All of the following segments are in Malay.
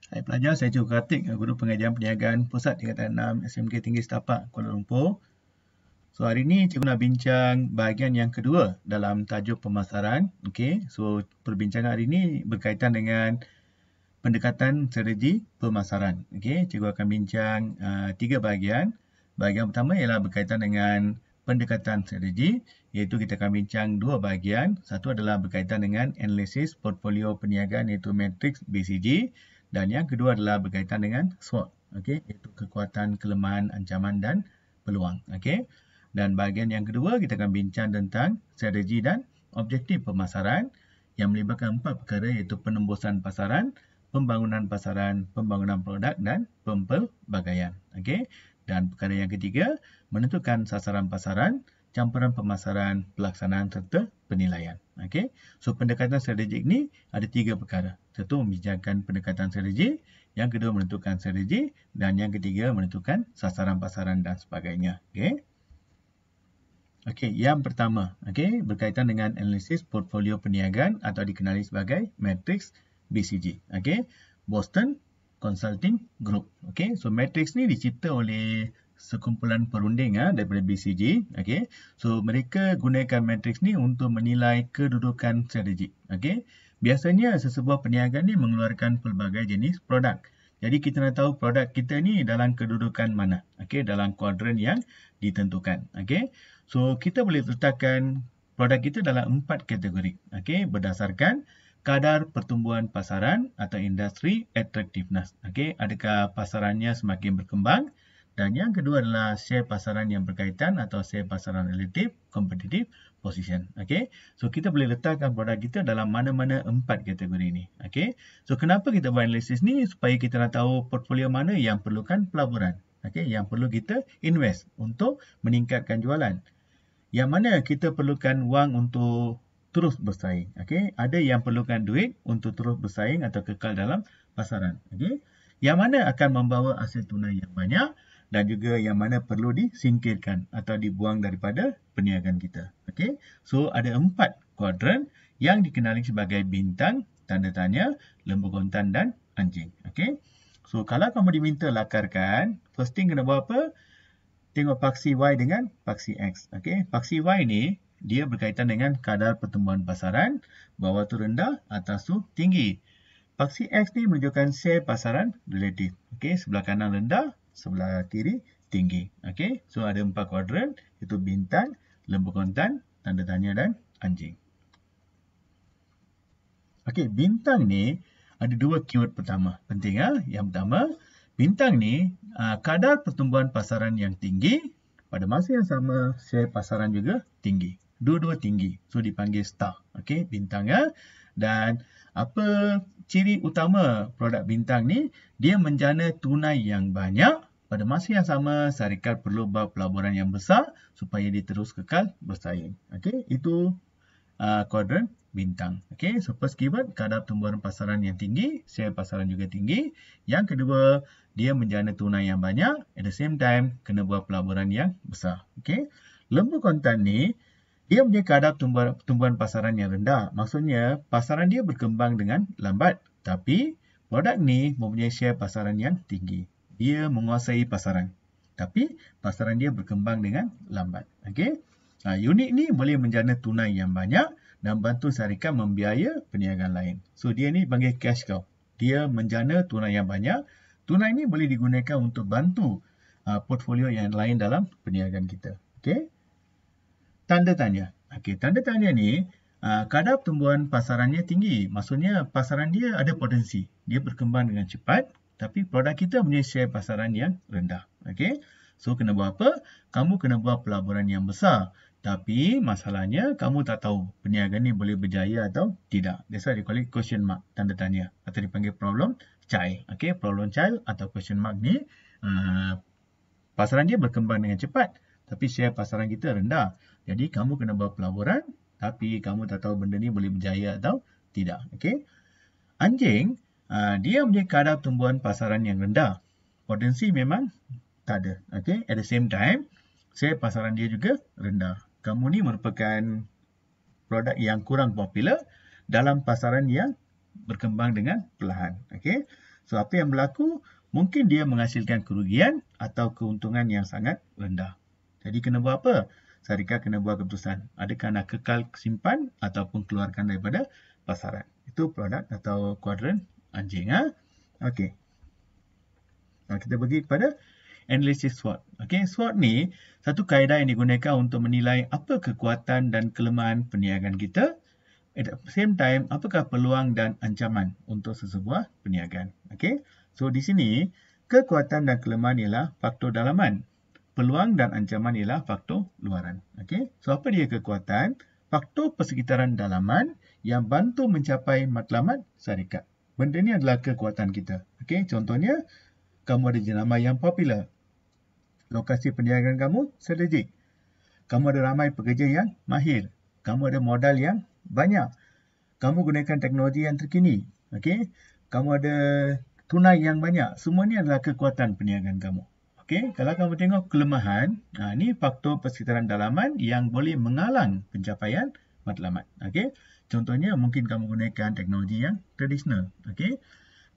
Hai pelajar, saya Cikgu Kartik, Guru Pengajian Perniagaan Pusat Tingkatan 6 SMK Tinggi Setapak, Kuala Lumpur. So hari ini Cikgu nak bincang bahagian yang kedua dalam tajuk pemasaran. Okey, so perbincangan hari ini berkaitan dengan pendekatan strategi pemasaran. Okey, Cikgu akan bincang 3 bahagian. Bahagian pertama ialah berkaitan dengan pendekatan strategi, iaitu kita akan bincang 2 bahagian. Satu adalah berkaitan dengan analisis portfolio perniagaan iaitu matrix BCG, dan yang kedua adalah berkaitan dengan SWOT, okey, iaitu kekuatan, kelemahan, ancaman dan peluang. Okey. Dan bahagian yang kedua kita akan bincang tentang strategi dan objektif pemasaran yang melibatkan 4 perkara iaitu penembusan pasaran, pembangunan pasaran, pembangunan produk dan pempelbagaian. Okey. Dan perkara yang ketiga, menentukan sasaran pasaran, campuran pemasaran, pelaksanaan serta penilaian. Okey. So pendekatan strategik ni ada 3 perkara. Satu, membincangkan pendekatan strategi, yang kedua menentukan strategi, dan yang ketiga menentukan sasaran pasaran dan sebagainya. Okey. Okey, yang pertama, okey, berkaitan dengan analisis portfolio perniagaan atau dikenali sebagai matrix BCG. Okey, Boston Consulting Group. Okey, so matrix ni dicipta oleh sekumpulan perunding daripada BCG. Okey, so mereka gunakan matrix ni untuk menilai kedudukan strategik. Okey, biasanya sesebuah perniagaan ni mengeluarkan pelbagai jenis produk. Jadi kita nak tahu produk kita ni dalam kedudukan mana. Okey, dalam kuadran yang ditentukan. Okey, so kita boleh letakkan produk kita dalam 4 kategori. Okey, berdasarkan kadar pertumbuhan pasaran atau industry attractiveness. Okey, adakah pasarannya semakin berkembang? Dan yang kedua adalah share pasaran yang berkaitan atau share pasaran relatif, competitive position. Okey, so kita boleh letakkan produk kita dalam mana-mana 4 kategori ini. Okey, so kenapa kita buat analisis ni? Supaya kita nak tahu portfolio mana yang perlukan pelaburan. Okey, yang perlu kita invest untuk meningkatkan jualan. Yang mana kita perlukan wang untuk terus bersaing. Okey, ada yang perlukan duit untuk terus bersaing atau kekal dalam pasaran. Okey, yang mana akan membawa hasil tunai yang banyak dan juga yang mana perlu disingkirkan atau dibuang daripada perniagaan kita. Okey, so ada 4 kuadran yang dikenali sebagai bintang, tanda tanya, lembu kontan dan anjing. Okey, so kalau kamu diminta lakarkan, first thing kena buat apa? Tengok paksi Y dengan paksi X. Okey, paksi Y ni dia berkaitan dengan kadar pertumbuhan pasaran, bawah tu rendah, atas tu tinggi. Paksi X ni menunjukkan share pasaran relatif. Okey, sebelah kanan rendah, sebelah kiri tinggi. Okey, so ada 4 kuadran, iaitu bintang, lembu kontan, tanda tanya dan anjing. Okey, bintang ni ada 2 keyword pertama. Penting Yang pertama, bintang ni kadar pertumbuhan pasaran yang tinggi, pada masa yang sama share pasaran juga tinggi. Dua-dua tinggi. So dipanggil star. Okey, bintang Dan apa ciri utama produk bintang ni? Dia menjana tunai yang banyak. Pada masa yang sama, syarikat perlu buat pelaburan yang besar supaya dia terus kekal bersaing. Okey, itu kuadran bintang. Okey, so first keyword, kadar pertumbuhan pasaran yang tinggi, share pasaran juga tinggi. Yang kedua, dia menjana tunai yang banyak, at the same time, kena buat pelaburan yang besar. Okey, lembu kontan ni, dia punya kadar pertumbuhan pasaran yang rendah. Maksudnya, pasaran dia berkembang dengan lambat. Tapi, produk ni mempunyai share pasaran yang tinggi. Dia menguasai pasaran. Tapi, pasaran dia berkembang dengan lambat. Okey, unit ni boleh menjana tunai yang banyak dan bantu syarikat membiaya perniagaan lain. So, dia ni dipanggil cash cow. Dia menjana tunai yang banyak. Tunai ni boleh digunakan untuk bantu portfolio yang lain dalam perniagaan kita. Okey, tanda tanya. Okey, tanda tanya ni kadar pertumbuhan pasarannya tinggi. Maksudnya pasaran dia ada potensi. Dia berkembang dengan cepat, tapi produk kita punya share pasaran yang rendah. Okey, so kena buat apa? Kamu kena buat pelaburan yang besar. Tapi masalahnya kamu tak tahu perniagaan ni boleh berjaya atau tidak. That's why they call it question mark, tanda tanya. Atau dipanggil problem child. Okey, problem child atau question mark ni pasaran dia berkembang dengan cepat, tapi share pasaran kita rendah. Jadi kamu kena buat pelaburan, tapi kamu tak tahu benda ni boleh berjaya atau tidak. Okey, anjing dia punya kadar pertumbuhan pasaran yang rendah. Potensi memang tak ada. Okey, at the same time, share pasaran dia juga rendah. Kamu ni merupakan produk yang kurang popular dalam pasaran yang berkembang dengan perlahan. Okey, So, apa yang berlaku? Mungkin dia menghasilkan kerugian atau keuntungan yang sangat rendah. Jadi, kena buat apa? Syarikat kena buat keputusan. Adakah nak kekal simpan ataupun keluarkan daripada pasaran. Itu produk atau kuadran anjing. Okey. Kita pergi kepada analisis SWOT. Okey, SWOT ni satu kaedah yang digunakan untuk menilai apa kekuatan dan kelemahan perniagaan kita. At the same time, apakah peluang dan ancaman untuk sesebuah perniagaan. Okey. So di sini kekuatan dan kelemahan ialah faktor dalaman. Peluang dan ancaman ialah faktor luaran. Okey. So apa dia kekuatan? Faktor persekitaran dalaman yang bantu mencapai matlamat syarikat. Benda ni adalah kekuatan kita. Okey, contohnya kamu ada jenama yang popular. Lokasi perniagaan kamu strategik. Kamu ada ramai pekerja yang mahir. Kamu ada modal yang banyak. Kamu gunakan teknologi yang terkini. Okey, kamu ada tunai yang banyak. Semua ni adalah kekuatan perniagaan kamu. Okey, kalau kamu tengok kelemahan, ni faktor persekitaran dalaman yang boleh menghalang pencapaian matlamat. Okey, contohnya mungkin kamu gunakan teknologi yang tradisional. Okey,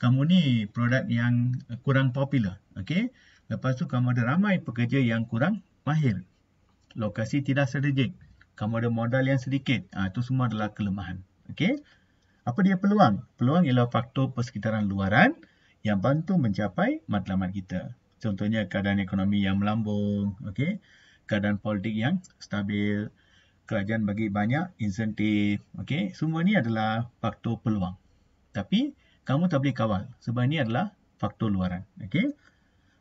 kamu ni produk yang kurang popular. Okey, lepas tu kamu ada ramai pekerja yang kurang mahir. Lokasi tidak strategik. Kamu ada modal yang sedikit. Itu semua adalah kelemahan. Okey, apa dia peluang? Peluang ialah faktor persekitaran luaran yang bantu mencapai matlamat kita. Contohnya keadaan ekonomi yang melambung, okey, keadaan politik yang stabil, kerajaan bagi banyak insentif, okey. Semua ni adalah faktor peluang. Tapi kamu tak boleh kawal sebab ini adalah faktor luaran, okey.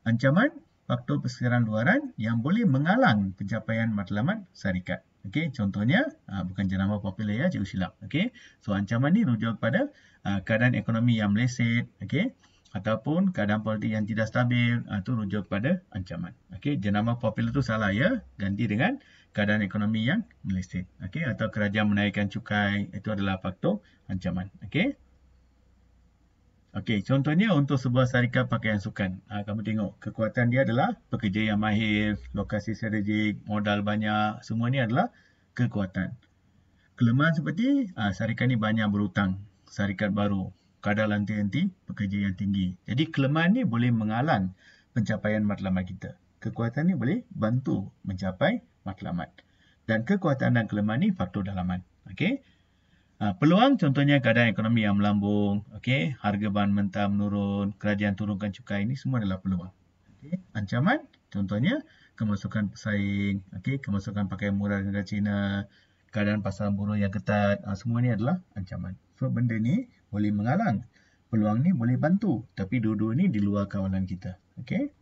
Ancaman, faktor persekitaran luaran yang boleh menghalang pencapaian matlamat syarikat. Okey, contohnya bukan jenama popular ya, cikgu silap. Okey. So ancaman ni rujuk kepada keadaan ekonomi yang meleset, okey, ataupun keadaan politik yang tidak stabil, itu rujuk pada ancaman. Okey, jenama popular tu salah ya, ganti dengan keadaan ekonomi yang meleset. Okey, atau kerajaan menaikkan cukai, itu adalah faktor ancaman. Okey. Okey, contohnya untuk sebuah syarikat pakaian sukan. Kamu tengok, kekuatan dia adalah pekerja yang mahir, lokasi strategik, modal banyak, semua ni adalah kekuatan. Kelemahan seperti syarikat ni banyak berhutang, syarikat baru, kadar lanti-lanti, pekerja yang tinggi. Jadi kelemahan ni boleh menghalang pencapaian matlamat kita. Kekuatan ni boleh bantu mencapai matlamat. Dan kekuatan dan kelemahan ni faktor dalaman. Okey. Peluang contohnya keadaan ekonomi yang melambung, okey, harga bahan mentah menurun, kerajaan turunkan cukai, ini semua adalah peluang. Okey. Ancaman contohnya kemasukan pesaing, okey, kemasukan pakaian murah negara China, keadaan pasaran buruh yang ketat, semua ni adalah ancaman. So benda ni boleh menghalang. Peluang ni boleh bantu, tapi dua-dua ni di luar kawalan kita. Okey.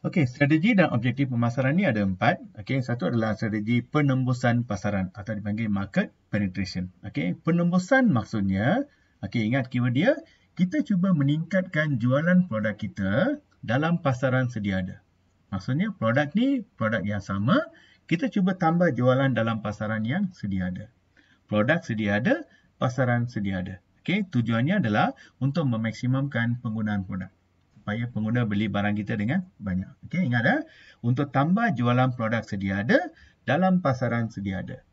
Okey, strategi dan objektif pemasaran ni ada 4. Okey, satu adalah strategi penembusan pasaran atau dipanggil market penetration. Okey, penembusan maksudnya, okey, ingat keyword dia, kita cuba meningkatkan jualan produk kita dalam pasaran sedia ada. Maksudnya produk ni produk yang sama, kita cuba tambah jualan dalam pasaran yang sedia ada. Produk sedia ada, pasaran sedia ada. Okey, tujuannya adalah untuk memaksimumkan penggunaan produk supaya pengguna beli barang kita dengan banyak. Okey, ingat untuk tambah jualan produk sedia ada dalam pasaran sedia ada.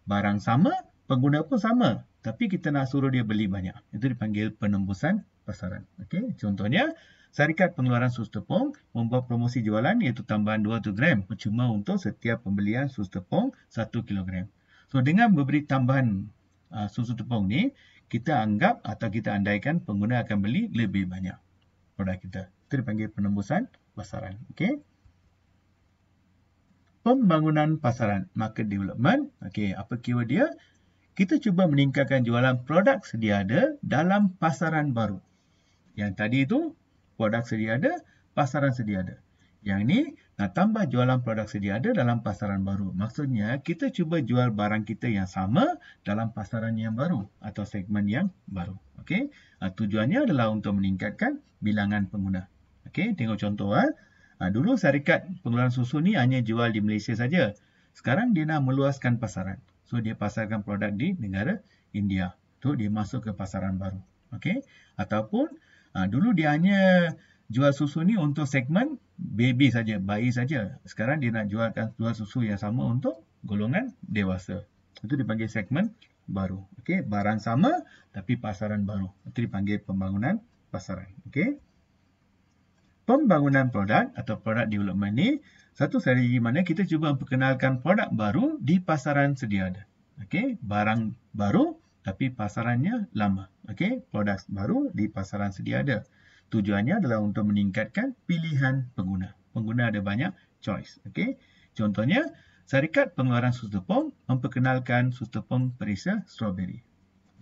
Barang sama, pengguna pun sama, tapi kita nak suruh dia beli banyak. Itu dipanggil penembusan pasaran. Okey, contohnya syarikat pengeluaran susu tepung membuat promosi jualan iaitu tambahan 200 gram percuma untuk setiap pembelian susu tepung 1 kilogram. So dengan memberi tambahan susu tepung ni, kita anggap atau kita andaikan pengguna akan beli lebih banyak produk kita. Itu dipanggil penembusan pasaran. Okey. Pembangunan pasaran, market development. Okey, apa keyword dia? Kita cuba meningkatkan jualan produk sedia ada dalam pasaran baru. Yang tadi itu produk sedia ada, pasaran sedia ada. Yang ini nak tambah jualan produk sedia ada dalam pasaran baru. Maksudnya kita cuba jual barang kita yang sama dalam pasaran yang baru atau segmen yang baru. Okey. Tujuannya adalah untuk meningkatkan bilangan pengguna. Okey, tengok contoh. Dulu syarikat pengeluaran susu ni hanya jual di Malaysia saja. Sekarang dia nak meluaskan pasaran. So dia pasarkan produk di negara India. Tu dia masuk ke pasaran baru. Okey. Ataupun dulu dia hanya jual susu ni untuk segmen baby saja, bayi saja. Sekarang dia nak jual susu yang sama untuk golongan dewasa. Itu dipanggil segmen baru. Okey, barang sama tapi pasaran baru. Itu dipanggil pembangunan pasaran. Okey. Pembangunan produk atau product development ni satu strategi mana kita cuba memperkenalkan produk baru di pasaran sedia ada. Okey, barang baru tapi pasarannya lama. Okey, produk baru di pasaran sedia ada. Tujuannya adalah untuk meningkatkan pilihan pengguna. Pengguna ada banyak choice. Okey. Contohnya, syarikat pengeluaran sus tepung memperkenalkan sus tepung perisa strawberry.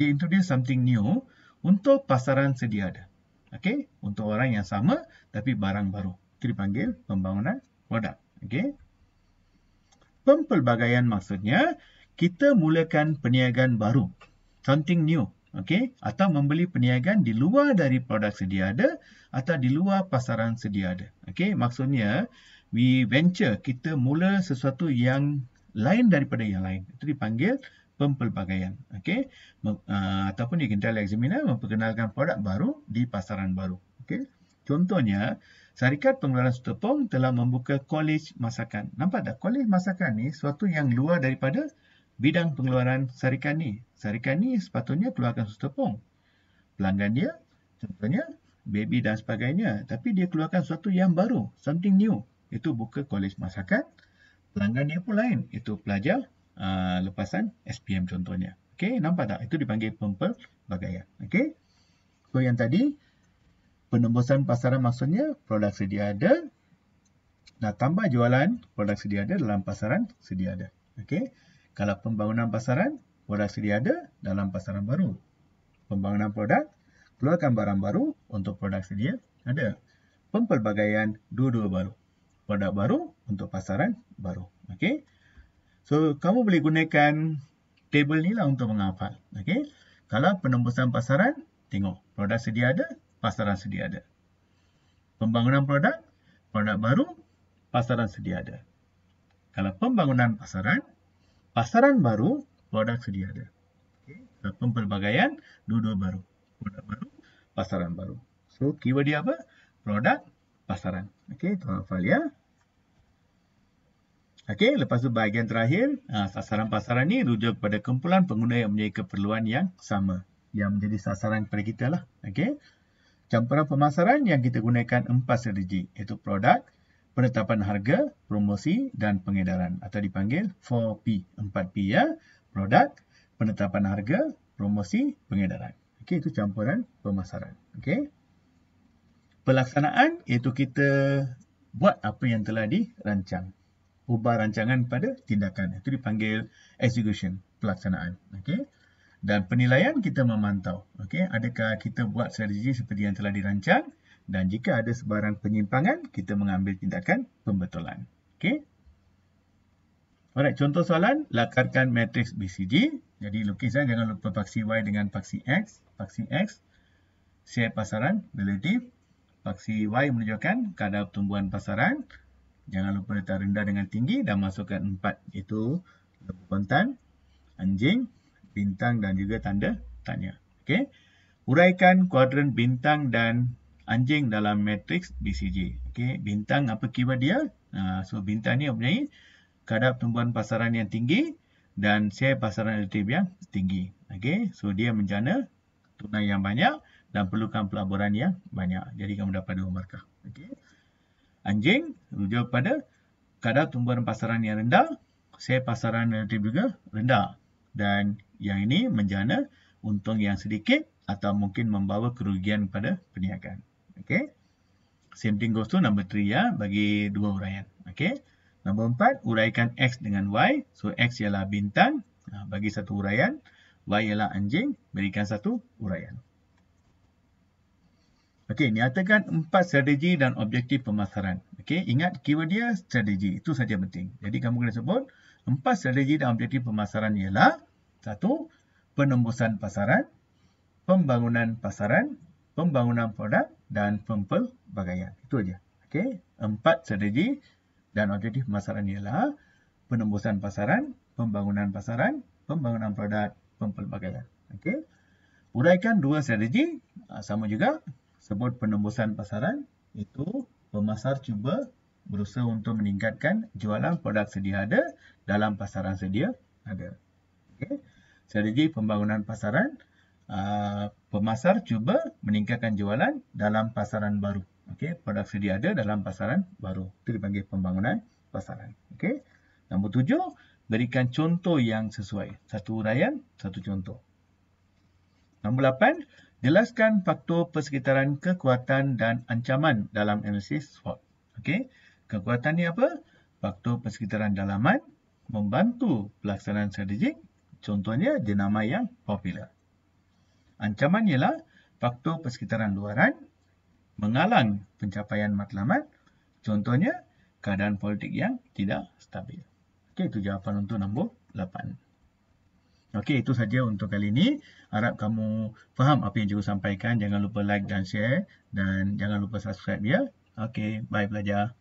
Dia introduce something new untuk pasaran sedia ada. Okey, untuk orang yang sama tapi barang baru. Itu dipanggil pembangunan produk. Okey. Pempelbagaian maksudnya kita mulakan perniagaan baru, something new. Okey, atau membeli perniagaan di luar dari produk sedia ada atau di luar pasaran sedia ada. Okey, maksudnya we venture, kita mula sesuatu yang lain daripada yang lain. Itu dipanggil pempelbagaian. Okey, ataupun you can tell examiner memperkenalkan produk baru di pasaran baru. Okey, contohnya syarikat pengeluaran sus tepung telah membuka kolej masakan. Nampak tak? Kolej masakan ni sesuatu yang luar daripada bidang pengeluaran syarikat ni. Syarikat ni sepatutnya keluarkan sus tepung. Pelanggan dia, contohnya, baby dan sebagainya. Tapi dia keluarkan sesuatu yang baru, something new. Itu buka kolej masakan. Pelanggan dia pun lain. Itu pelajar lepasan SPM contohnya. Okey, nampak tak? Itu dipanggil pempelbagaian. Okey. So yang tadi, penembusan pasaran maksudnya produk sedia ada. Nak tambah jualan produk sedia ada dalam pasaran sedia ada. Okey. Kalau pembangunan pasaran, produk sedia ada dalam pasaran baru. Pembangunan produk, keluarkan barang baru untuk produk sedia ada. Pempelbagaian, dua-dua baru. Produk baru untuk pasaran baru. Okey. So, kamu boleh gunakan table ni lah untuk menghafal. Okey. Kalau penembusan pasaran, tengok. Produk sedia ada, pasaran sedia ada. Pembangunan produk, produk baru, pasaran sedia ada. Kalau pembangunan pasaran, pasaran baru, produk sedia ada. Okay. Pempelbagaian, dua-dua baru. Produk baru, pasaran baru. So, keyword dia apa? Produk, pasaran. Okey, tuan hafal ya. Okey, lepas tu bahagian terakhir, sasaran pasaran ni rujuk kepada kumpulan pengguna yang mempunyai keperluan yang sama. Yang menjadi sasaran kepada kita lah. Okey. Campuran pemasaran yang kita gunakan 4 strategi, iaitu produk, penetapan harga, promosi dan pengedaran atau dipanggil 4P, 4P ya. Produk, penetapan harga, promosi, pengedaran. Okey, itu campuran pemasaran. Okey. Pelaksanaan iaitu kita buat apa yang telah dirancang. Ubah rancangan pada tindakan. Itu dipanggil execution, pelaksanaan. Okey. Dan penilaian kita memantau. Okey, adakah kita buat strategi seperti yang telah dirancang? Dan jika ada sebarang penyimpangan, kita mengambil tindakan pembetulan. Okey. Alright, contoh soalan, lakarkan matriks BCG. Jadi lukis jangan lupa paksi Y dengan paksi X. Paksi X, share pasaran relatif. Paksi Y menunjukkan kadar pertumbuhan pasaran. Jangan lupa letak rendah dengan tinggi dan masukkan 4. Itu lembu kontan, anjing, bintang dan juga tanda tanya. Okey. Uraikan kuadran bintang dan anjing dalam matriks BCG. Okey, bintang apa keyword dia? So bintang ni mempunyai kadar pertumbuhan pasaran yang tinggi dan share pasaran relatif yang tinggi. Okey, so dia menjana tunai yang banyak dan perlukan pelaburan yang banyak. Jadi kamu dapat 2 markah. Okey. Anjing rujuk pada kadar pertumbuhan pasaran yang rendah, share pasaran relatif juga rendah. Dan yang ini menjana untung yang sedikit atau mungkin membawa kerugian pada perniagaan. Okey. Same thing goes to number 3 ya, bagi 2 uraian. Okey. Nombor 4, uraikan X dengan Y. So X ialah bintang, bagi 1 uraian. Y ialah anjing, berikan 1 uraian. Okey, nyatakan 4 strategi dan objektif pemasaran. Okey, ingat keyword dia strategi. Itu saja penting. Jadi kamu kena sebut 4 strategi dan objektif pemasaran ialah 1. Penembusan pasaran, pembangunan pasaran, pembangunan produk dan pempelbagaian. Itu aja. Okey, 4 strategi dan objektif pemasaran ialah penembusan pasaran, pembangunan pasaran, pembangunan produk, pempelbagaian. Okey. Uraikan 2 strategi, sama juga. Sebut penembusan pasaran, itu pemasar cuba berusaha untuk meningkatkan jualan produk sedia ada dalam pasaran sedia ada. Okay. Strategi pembangunan pasaran, pemasar cuba meningkatkan jualan dalam pasaran baru. Okey, produk sedia ada dalam pasaran baru. Itu dipanggil pembangunan pasaran. Okey. Nombor 7, berikan contoh yang sesuai. Satu uraian, satu contoh. Nombor 8, jelaskan faktor persekitaran kekuatan dan ancaman dalam analisis SWOT. Okey. Kekuatan ni apa? Faktor persekitaran dalaman, membantu pelaksanaan strategik. Contohnya jenama yang popular. Ancaman ialah faktor persekitaran luaran, mengalang pencapaian matlamat. Contohnya keadaan politik yang tidak stabil. Okey, itu jawapan untuk nombor 8. Okey, itu saja untuk kali ini. Harap kamu faham apa yang cikgu sampaikan. Jangan lupa like dan share dan jangan lupa subscribe ya. Okey, bye pelajar.